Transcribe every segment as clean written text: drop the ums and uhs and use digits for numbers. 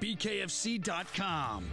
BKFC.com.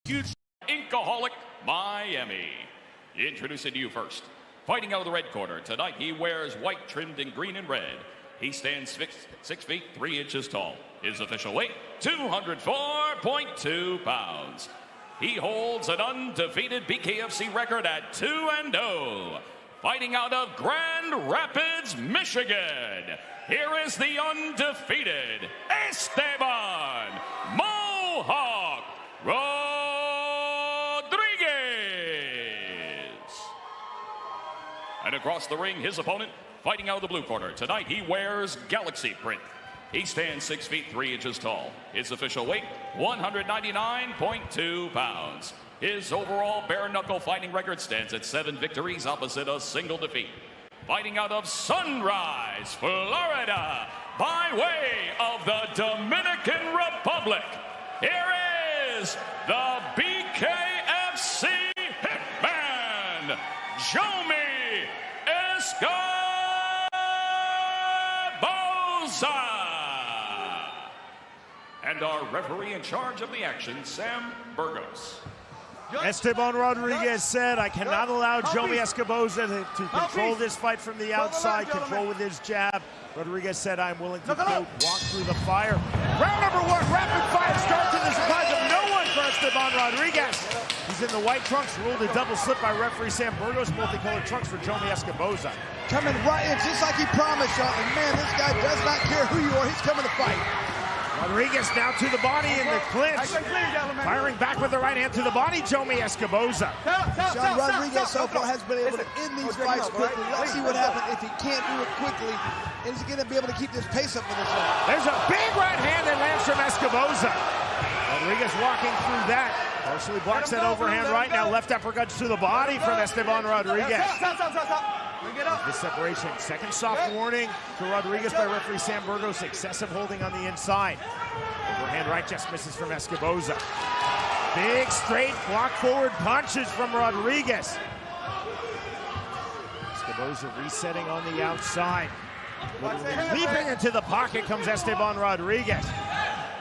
Huge Inkaholic Miami. Introducing to you first. Fighting out of the red corner. Tonight he wears white trimmed in green and red. He stands 6 feet 3 inches tall. His official weight, 204.2 pounds. He holds an undefeated BKFC record at 2-0. Fighting out of Grand Rapids, Michigan. Here is the undefeated Esteban Mohawk Rodriguez. And across the ring, his opponent, fighting out of the blue corner. Tonight, he wears Galactik print. He stands 6 feet 3 inches tall. His official weight, 199.2 pounds. His overall bare-knuckle fighting record stands at 7 victories opposite a single defeat. Fighting out of Sunrise, Florida, by way of the Dominican Republic, here is the BKFC Hitman, Jomi Escoboza. And our referee in charge of the action, Sam Burgos. Esteban Rodriguez said, I cannot allow Jomi Escoboza to control this fight from the outside, control with his jab. Rodriguez said, I'm willing to walk through the fire. Round number 1, rapid fire start to the surprise of no one for Esteban Rodriguez. He's in the white trunks, ruled a double slip by referee Sam Burgos, multicolored trunks for Jomi Escoboza. Coming right in, just like he promised, y'all. And man, this guy does not care who you are. He's coming to fight. Rodriguez now to the body in the clinch. Firing back with the right hand to the body, Jomi Escoboza. Sean Rodriguez so far has been able to end these fights quickly. Let's see what happens if he can't do it quickly. Is he going to be able to keep this pace up for this one? There's a big right hand that lands from Escoboza. Rodriguez walking through that. Partially blocks that overhand right now. Left uppercut to the body from Esteban Rodriguez. The separation. Second soft warning to Rodriguez by referee Sam Burgos. Excessive holding on the inside. Overhand right just misses from Escoboza. Big straight block forward punches from Rodriguez. Escoboza resetting on the outside. Leaping into the pocket comes Esteban Rodriguez.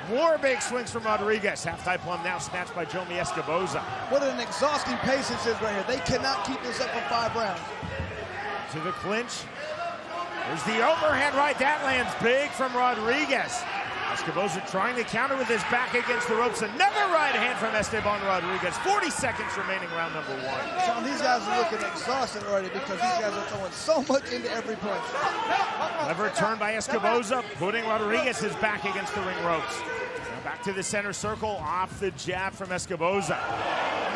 More big swings from Rodriguez. Half-tie plum now snatched by Jomi Escoboza. What an exhausting pace this is right here. They cannot keep this up for 5 rounds. To the clinch. There's the overhand right. That lands big from Rodriguez. Escoboza trying to counter with his back against the ropes. Another right hand from Esteban Rodriguez. 40 seconds remaining, round number 1. Sean, these guys are looking exhausted already because these guys are throwing so much into every punch. Clever turn by Escoboza, putting Rodriguez's back against the ring ropes. Now back to the center circle, off the jab from Escoboza.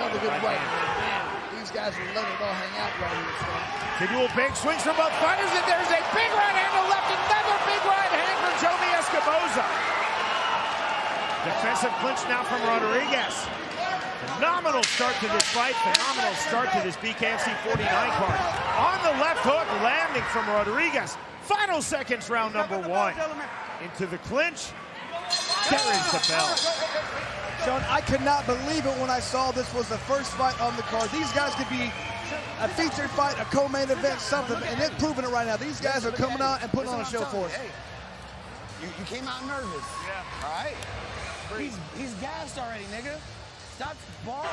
Another good right hand. These guys are letting it all hang out right here. Continual big swings from both fighters, and there's a big right hand to left, another big right hand from Jomi Escoboza. Defensive clinch now from Rodriguez. Phenomenal start to this fight, phenomenal start to this BKFC 49 card. On the left hook, landing from Rodriguez. Final seconds, round number 1. Into the clinch. There is the bell. Sean, I could not believe it when I saw this was the first fight on the card. These guys could be a featured fight, a co-main event, something, and they're proving it right now. These guys are coming out and putting on a show for us. Hey, you came out nervous. Yeah. All right? He's gassed already, nigga. Stop balling.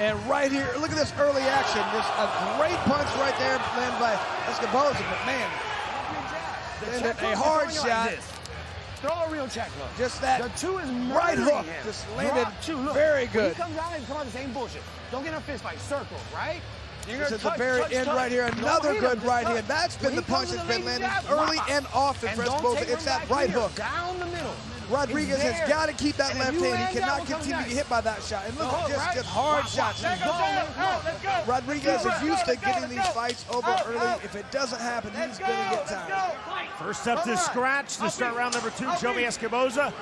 And right here, look at this early action. Just a great punch right there landed by Escoboza, but man, landed a hard shot. Like throw a real check hook. Just that the two is right hook just landed very good. When he comes out and come on the same bullshit. Don't get in a fist fight. Circle, right? This is the very end right here. Another good right hand. That's been the punch that's been landing early and often for Escoboza. It's that right hook. Down the middle. Rodriguez has got to keep that left hand. He cannot continue to get hit by that shot. And look at just hard shots. Rodriguez is used to getting these fights over early. If it doesn't happen, he's going to get tired. First up to scratch to start round number 2, Jomi Escoboza.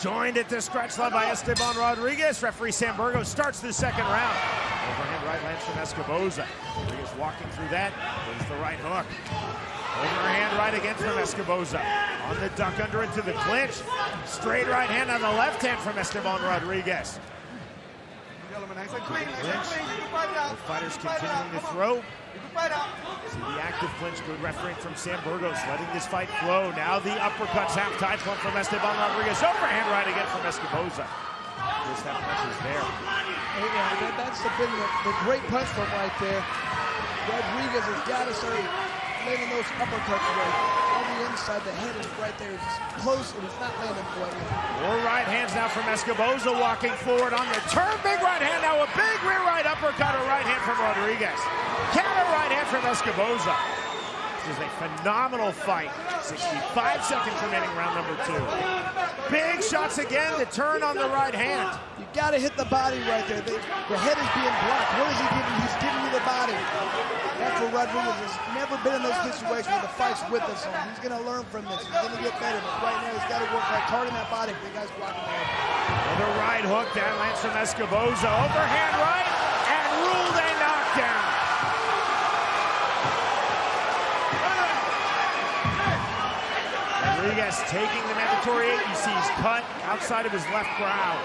Joined at the scratch line by Esteban Rodriguez. Referee Sam Burgos starts the second round. Overhand right lands from Escoboza. Rodriguez walking through that. There's the right hook. Overhand right again from Escoboza. On the duck under into the clinch. Straight right hand on the left hand from Esteban Rodriguez. Clinch. The fighters continuing to throw. See the active clinch, good refereeing from Sam Burgos, letting this fight flow. Now the uppercuts, half tied one from Esteban Rodriguez. Overhand right again from Escoboza. Just that punch is there. Yeah, that's been the great punch from right there. Rodriguez has got to start landing those uppercuts right on the inside. The head is right there. It's close, and it's not landing quite yet. More right hands now from Escoboza, walking forward on the turn. Big right hand now, a big rear right uppercut, a right hand from Rodriguez. Counter right hand from Escoboza. This is a phenomenal fight. 65 seconds remaining, round number 2. Big shots again, the turn on the right hand. You got to hit the body right there. The head is being blocked. What is he giving? He's giving you the body. That's what Rodriguez has never been in those situations where the fight's with us. He's going to learn from this. He's going to get better. But right now, he's got to work like targeting that body for the guy's blocking the head. Another right hook, that lands from Escoboza. Overhand right, and ruled a knockdown. Rodriguez taking the mandatory 8. You see he's cut outside of his left brow.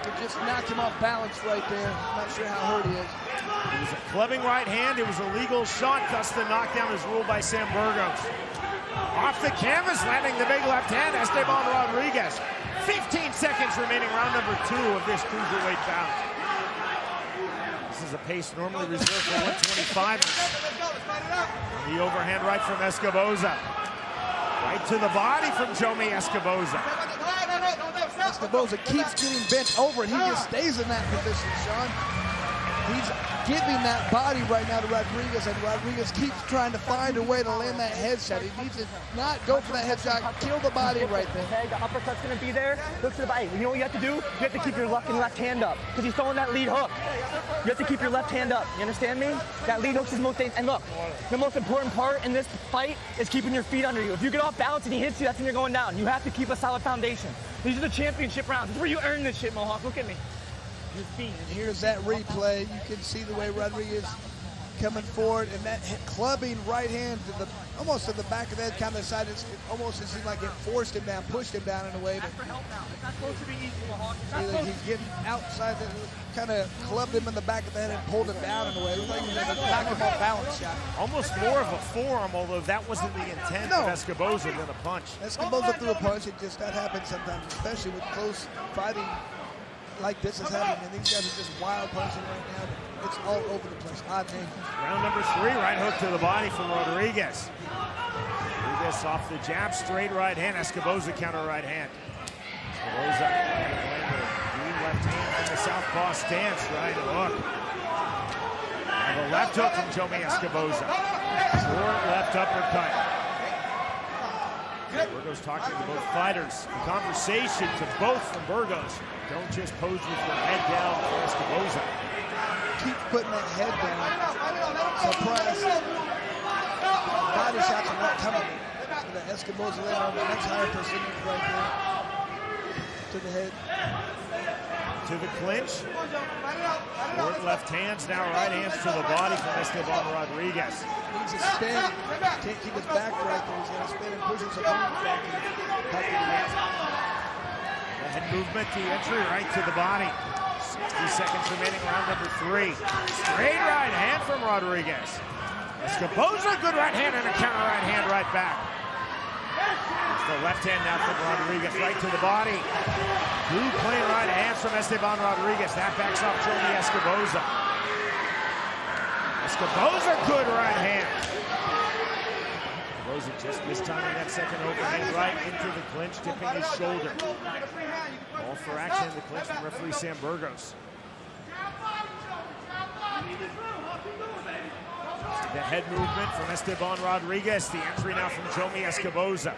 It just knocked him off balance right there. I'm not sure how hurt he is. It was a clubbing right hand. It was a legal shot. Thus the knockdown is ruled by Sam Burgos. Off the canvas, landing the big left hand, Esteban Rodriguez. 15 seconds remaining, round number 2 of this cruiserweight bout. This is a pace normally reserved for 125. The overhand right from Escoboza. Right to the body from Jomi Escoboza. Escoboza keeps getting bent over, and he just stays in that position, Sean. He's giving that body right now to Rodriguez, and Rodriguez keeps trying to find a way to land that headshot. He needs to not go for that headshot, kill the body right there. The uppercut's going to be there. Look to the body. You know what you have to do? You have to keep your left hand up, because he's throwing that lead hook. You have to keep your left hand up. You understand me? That lead hook is the most dangerous. And look, the most important part in this fight is keeping your feet under you. If you get off balance and he hits you, that's when you're going down. You have to keep a solid foundation. These are the championship rounds. This is where you earn this shit, Mohawk. Look at me. Your feet. And here's that replay. You can see the way Rodriguez coming forward, and that clubbing right hand to the almost to the back of the head, kind of side. It almost seemed like it forced him down, pushed him down in a way. But it's not supposed to be easy, Mohawk. He's getting outside, kind of clubbed him in the back of the head and pulled him down in a way. It looked like he was going to knock him off balance shot. Almost more of a forearm, although that wasn't the intent of Escoboza than a punch. Escoboza threw a punch. It just that happens sometimes, especially with close fighting like this is happening. And these guys are just wild punching right now. But it's all over the place. Odd name. Round number 3, right hook to the body from Rodriguez. Rodriguez off the jab, straight right hand. Escoboza counter right hand. Escoboza the left hand from the southpaw stance, right hook. And the left hook from Jomi Escoboza. Short left uppercut. Burgos talking to both fighters. The conversation to both from Burgos. Don't just pose with your head down for Escoboza. Keep putting that head down. Surprise. Body shots are not coming. So the Escoboza landing on the next higher percentage right there. To the head. To the clinch. Short left hands, now right hands to the body from Esteban Rodriguez. Needs to spin. Can't keep his back right there. He's going to spin and push his opponent back. The Head movement, the entry right to the body. 60 seconds remaining, round number 3. Straight right hand from Rodriguez. Escoboza, good right hand and a counter right hand right back. It's the left hand now from Rodriguez, right to the body. 2 clean right hands from Esteban Rodriguez. That backs off Jomi Escoboza. Escoboza, good right hand. Escoboza just mistiming that second overhand right into the clinch, tipping his shoulder. All for action in the clinch from referee Sam Burgos. The head movement from Esteban Rodriguez. The entry now from Jomi Escoboza.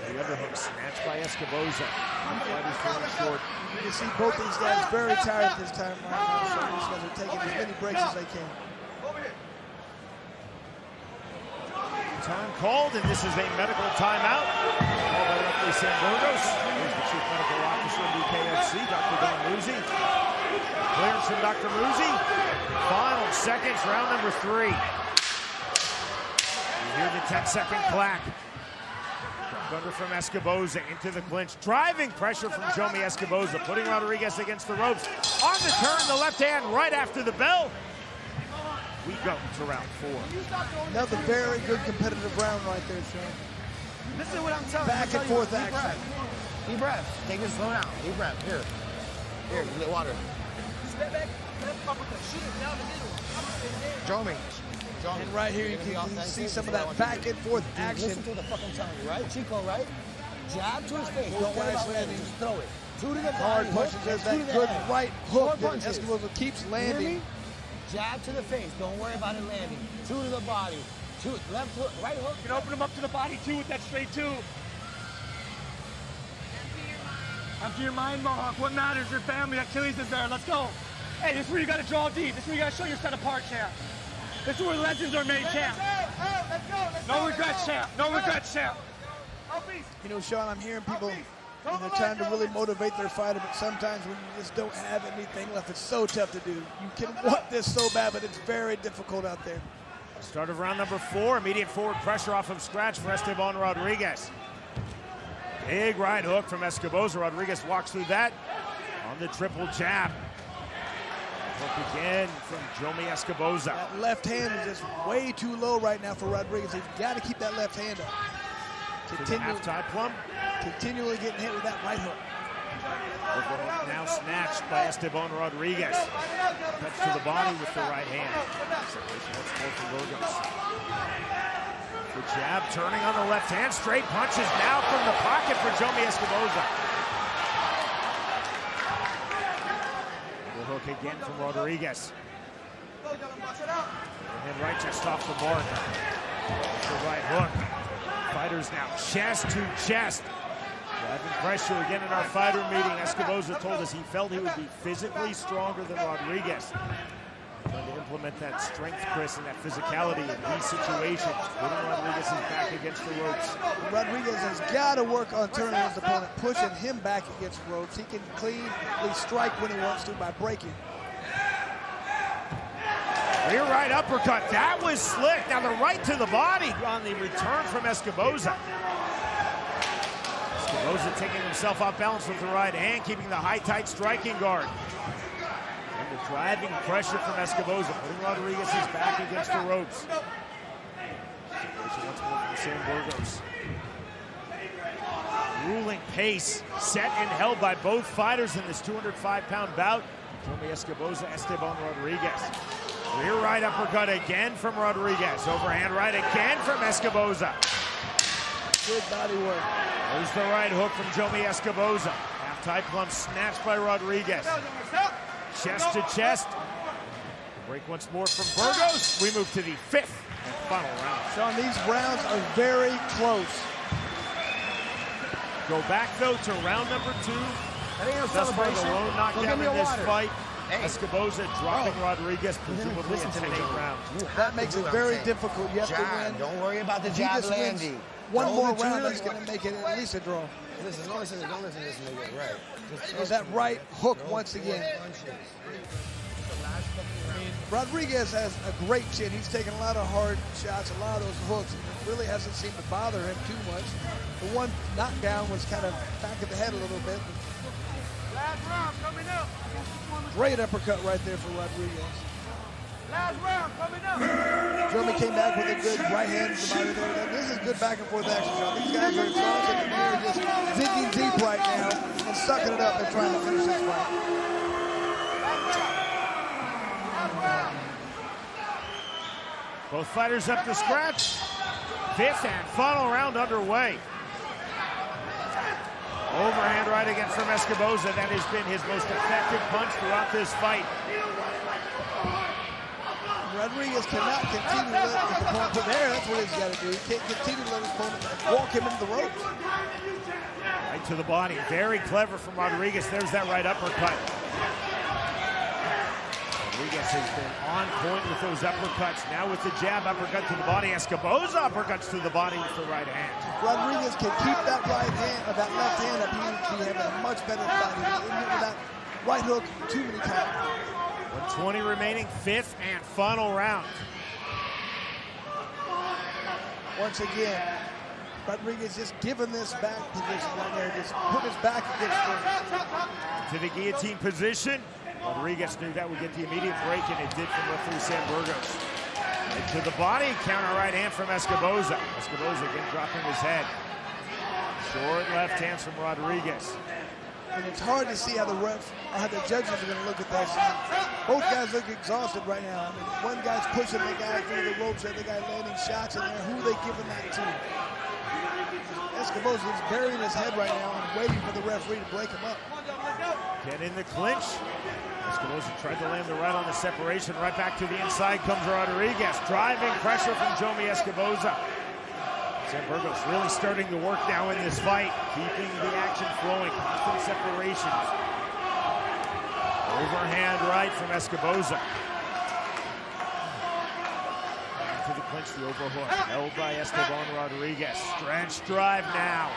The underhook snatched by Escoboza. Fighters falling short. You can see both these guys very tired this time right now. So these guys are taking as many breaks as they can. Time called, and this is a medical timeout. Called by referee Sam Burgos. Here's the chief medical officer of BKFC, Dr. Don Muzzi. Clearance from Dr. Muzzi. Final seconds, round number 3. You hear the 10-second clack. Under from Escoboza into the clinch. Driving pressure from Jomi Escoboza, putting Rodriguez against the ropes. On the turn, the left hand right after the bell. We go to round 4. Another very good competitive round right there, Sean. This is what I'm telling you. Back and forth action. Deep breath. Take it slow down. Deep breath. Here. Here, get water. Step back, left uppercut, shoot it down the middle. Jomi. And right here you can see some of that back and forth action. Listen to the fucking telling you, right? Chico, right? Jab to his face. Don't worry about landing. Just throw it. 2 to the Hard punches. There's that good right hook that Escoboza keeps landing. Jab to the face. Don't worry about it landing. 2 to the body. 2 left hook, right hook. You can open him up to the body too with that straight 2. Empty your mind, Mohawk. What matters? Your family. Achilles is there. Let's go. Hey, this is where you got to draw deep. This is where you got to show your set apart, champ. This is where legends are made, champ. No regrets, champ. No regrets, champ. You know, Sean, I'm hearing people, they're trying to really motivate their fighter, but sometimes when you just don't have anything left, it's so tough to do. You can want this so bad, but it's very difficult out there. Start of round number 4. Immediate forward pressure off of scratch for Esteban Rodriguez. Big right hook from Escoboza. Rodriguez walks through that on the triple jab. Hook again from Jomi Escoboza. That left hand is just way too low right now for Rodriguez. He's got to keep that left hand up. Continually getting hit with that right hook. Overhook now snatched by Esteban Rodriguez. Touch to the body with the right hand. The jab turning on the left hand. Straight punches now from the pocket for Jomi Escoboza. Hook again from Rodriguez. And right just off the mark. The right hook. Fighters now chest to chest. Driving pressure again in our fighter meeting. Escoboza told us he felt he would be physically stronger than Rodriguez. Trying to implement that strength, Chris, and that physicality in these situations. Putting Rodriguez's back against the ropes. Rodriguez has got to work on turning his opponent, pushing him back against the ropes. He can cleanly strike when he wants to by breaking. Rear right uppercut. That was slick. Now the right to the body on the return from Escoboza. Escoboza taking himself off balance with the right hand, keeping the high, tight striking guard. And the driving pressure from Escoboza, putting Rodriguez's back against the ropes. Situation once more from Sam Burgos. Ruling pace, set and held by both fighters in this 205-pound bout. Jomi Escoboza, Esteban Rodriguez. Rear right uppercut again from Rodriguez. Overhand right again from Escoboza. Good body work. There's the right hook from Jomi Escoboza. Half-tie plunge snatched by Rodriguez. Chest to chest. Break once more from Burgos. We move to the 5th and final round. Sean, these rounds are very close. Go back, though, to round number 2. Thus far, the lone knockdown in this fight. Escoboza dropping Rodriguez, presumably in 10-8 rounds. That makes it very difficult. You have to win. Don't worry about the If he jab just wins landing. one more round, that's going to make it at least a draw. Listen, don't listen to this nigga, right? There's that right hook once again. I mean, Rodriguez has a great chin. He's taken a lot of hard shots, a lot of those hooks, and it really hasn't seemed to bother him too much. The one knockdown was kind of back of the head a little bit. Last round coming up. Great uppercut right there for Rodriguez. Last round coming up. Jomi came back with a good right hand from out of there. This is good back and forth action, Sean. These guys are exhausted and they're just digging deep right now and sucking it up and trying to finish this fight. Both fighters up to scratch. Fifth and final round underway. Overhand right again from Escoboza. That has been his most effective punch throughout this fight. Rodriguez cannot continue to let his opponent put there. That's what he's got to do. He can't continue to let his opponent walk him into the ropes. Right to the body. Very clever from Rodriguez. There's that right uppercut. Rodriguez has been on point with those uppercuts. Now with the jab, uppercut to the body. Escoboza uppercuts to the body with the right hand. If Rodriguez can keep that right hand, or that left hand up, he would have a much better fight. He didn't get that right hook too many times. 120 remaining, fifth and final round. Once again, Rodriguez just giving this back position right there, just put his back against him. To the guillotine position. Rodriguez knew that would get the immediate break, and it did from referee San Burgos. And to the body, counter right hand from Escoboza. Escoboza again dropping his head. Short left hands from Rodriguez. And it's hard to see how the refs, or how the judges are going to look at this. Both guys look exhausted right now. I mean, one guy's pushing the guy through the ropes, the other guy landing shots in there. Who are they giving that to? Escoboza is burying his head right now and waiting for the referee to break him up. Get in the clinch. Escoboza tried to land the right on the separation. Right back to the inside comes Rodriguez. Driving pressure from Jomi Escoboza. San Burgos really starting to work now in this fight, keeping the action flowing, constant separations. Overhand right from Escoboza. To the clinch, the overhook, held by Esteban Rodriguez. Stretch drive now.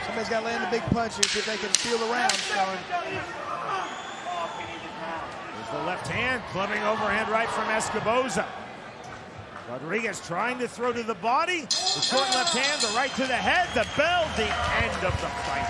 Somebody's got to land a big punch here, see if they can steal the round, Sean. There's the left hand, clubbing overhand right from Escoboza. Rodriguez trying to throw to the body. The short left hand, the right to the head, the bell, the end of the fight.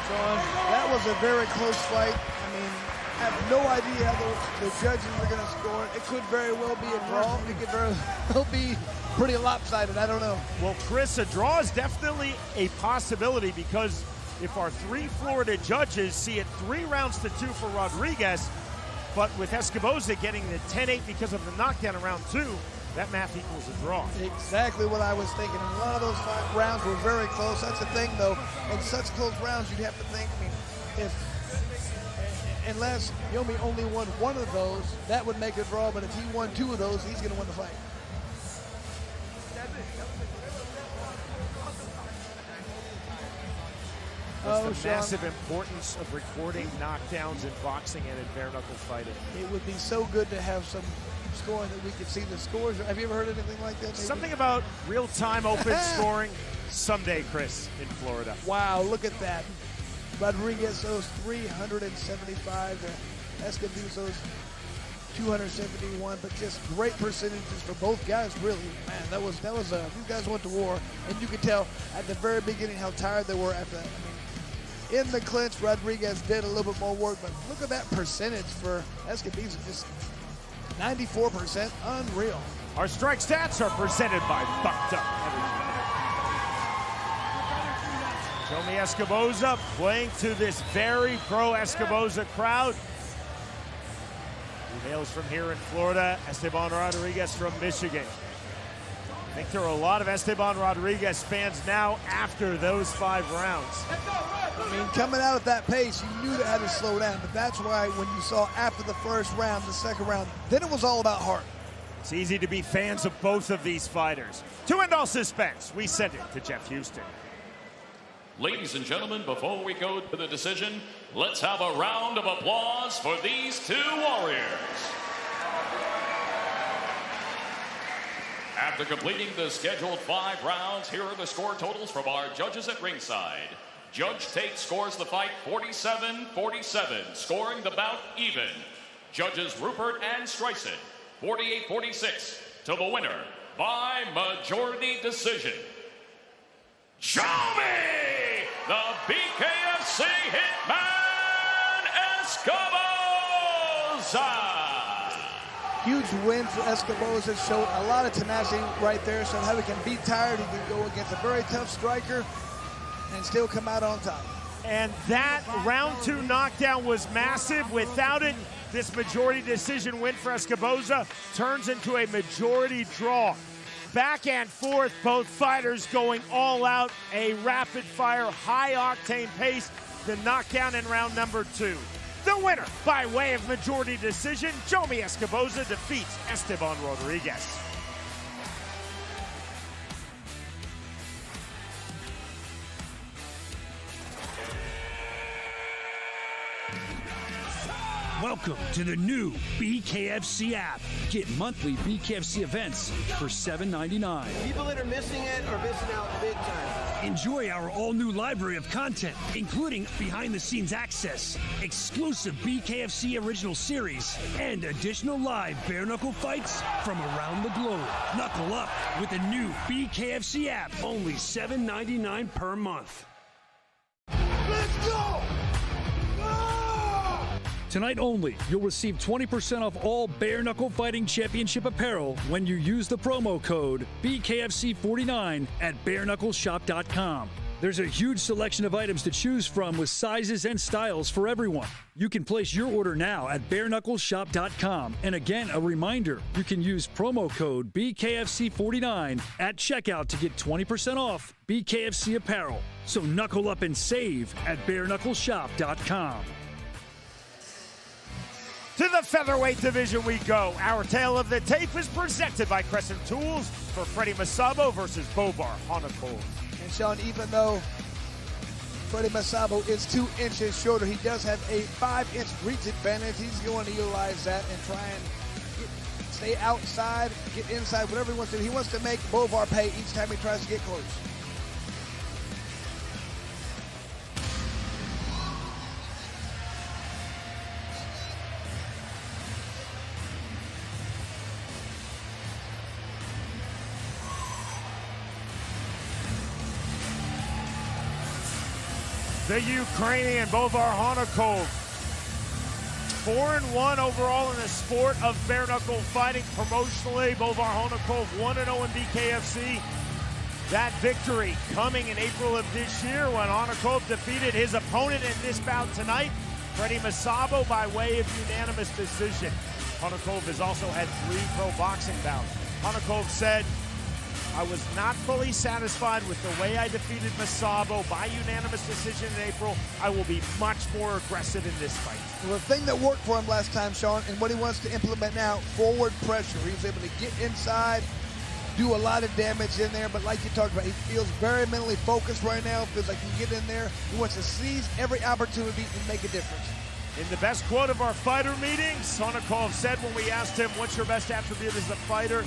Sean, that was a very close fight. I mean, I have no idea how the judges are going to score it. It could very well be a draw. It could very well be pretty lopsided. I don't know. Well, Chris, a draw is definitely a possibility because if our three Florida judges see it 3 rounds to 2 for Rodriguez, but with Escoboza getting the 10-8 because of the knockdown in round 2, that math equals a draw. Exactly what I was thinking. And a lot of those 5 rounds were very close. That's the thing, though. In such close rounds, you'd have to think, I mean, unless Jomi only won 1 of those, that would make a draw. But if he won 2 of those, he's going to win the fight. What's the massive importance of recording knockdowns in boxing and in bare-knuckle fighting? It would be so good to have some scoring that we could see the scores. Have you ever heard anything like that? Maybe? Something about real-time open scoring someday, Chris, in Florida. Wow, look at that. Rodriguez owes 375, Escoboza's 271, but just great percentages for both guys, really. Man, that was these guys went to war, and you could tell at the very beginning how tired they were after that. I mean, in the clinch, Rodriguez did a little bit more work, but look at that percentage for Escoboza, just 94%, unreal. Our strike stats are presented by Bucked Up Energy. Jomi Escoboza playing to this very pro-Escoboza crowd. He hails from here in Florida, Esteban Rodriguez from Michigan. I think there are a lot of Esteban Rodriguez fans now after those 5 rounds. I mean, coming out at that pace, you knew they had to slow down, but that's why when you saw after the first round, the second round, then it was all about heart. It's easy to be fans of both of these fighters. To end all suspense, we send it to Jeff Houston. Ladies and gentlemen, before we go to the decision, let's have a round of applause for these 2 warriors. After completing the scheduled 5 rounds, here are the score totals from our judges at ringside. Judge Tate scores the fight 47-47, scoring the bout even. Judges Rupert and Streisand, 48-46 to the winner by majority decision. Jomi, the BKFC Hitman Escoboza. Huge win for Escoboza. Showed a lot of tenacity right there. Showed how he can be tired. He can go against a very tough striker and still come out on top. And that round 2 knockdown was massive. Without it, this majority decision win for Escoboza turns into a majority draw. Back and forth, both fighters going all out, a rapid-fire, high-octane pace. The knockdown in round number 2. The winner, by way of majority decision, Jomi Escoboza defeats Esteban Rodriguez. Welcome to the new BKFC app. Get monthly BKFC events for $7.99. People that are missing it are missing out big time. Enjoy our all-new library of content, including behind-the-scenes access, exclusive BKFC original series, and additional live bare-knuckle fights from around the globe. Knuckle up with the new BKFC app, only $7.99 per month. Let's go! Tonight only, you'll receive 20% off all Bare Knuckle Fighting Championship apparel when you use the promo code BKFC49 at bareknuckleshop.com. There's a huge selection of items to choose from with sizes and styles for everyone. You can place your order now at bareknuckleshop.com. And again, a reminder, you can use promo code BKFC49 at checkout to get 20% off BKFC apparel. So knuckle up and save at bareknuckleshop.com. To the featherweight division we go. Our tale of the tape is presented by Crescent Tools for Freddie Masabo versus Bobar Honakov. And Sean, even though Freddie Masabo is 2 inches shorter, he does have a 5-inch reach advantage. He's going to utilize that and try and stay outside, get inside, whatever he wants to do. He wants to make Bobar pay each time he tries to get close. The Ukrainian Bobar Honakov, 4-1 overall in the sport of bare knuckle fighting promotionally. Bobar Honakov 1-0 in BKFC. That victory coming in April of this year when Honakov defeated his opponent in this bout tonight, Freddie Masabo, by way of unanimous decision. Honakov has also had 3 pro boxing bouts. Honakov said, I was not fully satisfied with the way I defeated Masabo by unanimous decision in April. I will be much more aggressive in this fight. Well, the thing that worked for him last time, Sean, and what he wants to implement now, forward pressure. He was able to get inside, do a lot of damage in there, but like you talked about, he feels very mentally focused right now, feels like he can get in there. He wants to seize every opportunity and make a difference. In the best quote of our fighter meetings, Honakov said when we asked him, what's your best attribute as a fighter?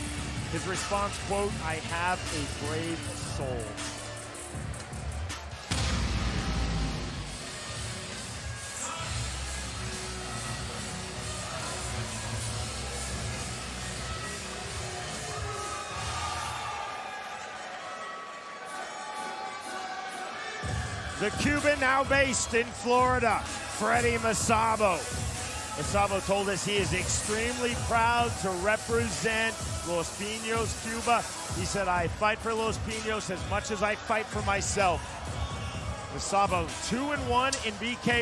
His response, quote, I have a brave soul. The Cuban now based in Florida, Freddie Masabo. Masabo told us he is extremely proud to represent Los Pinos, Cuba. He said, I fight for Los Pinos as much as I fight for myself. Masabo 2-1 in BK.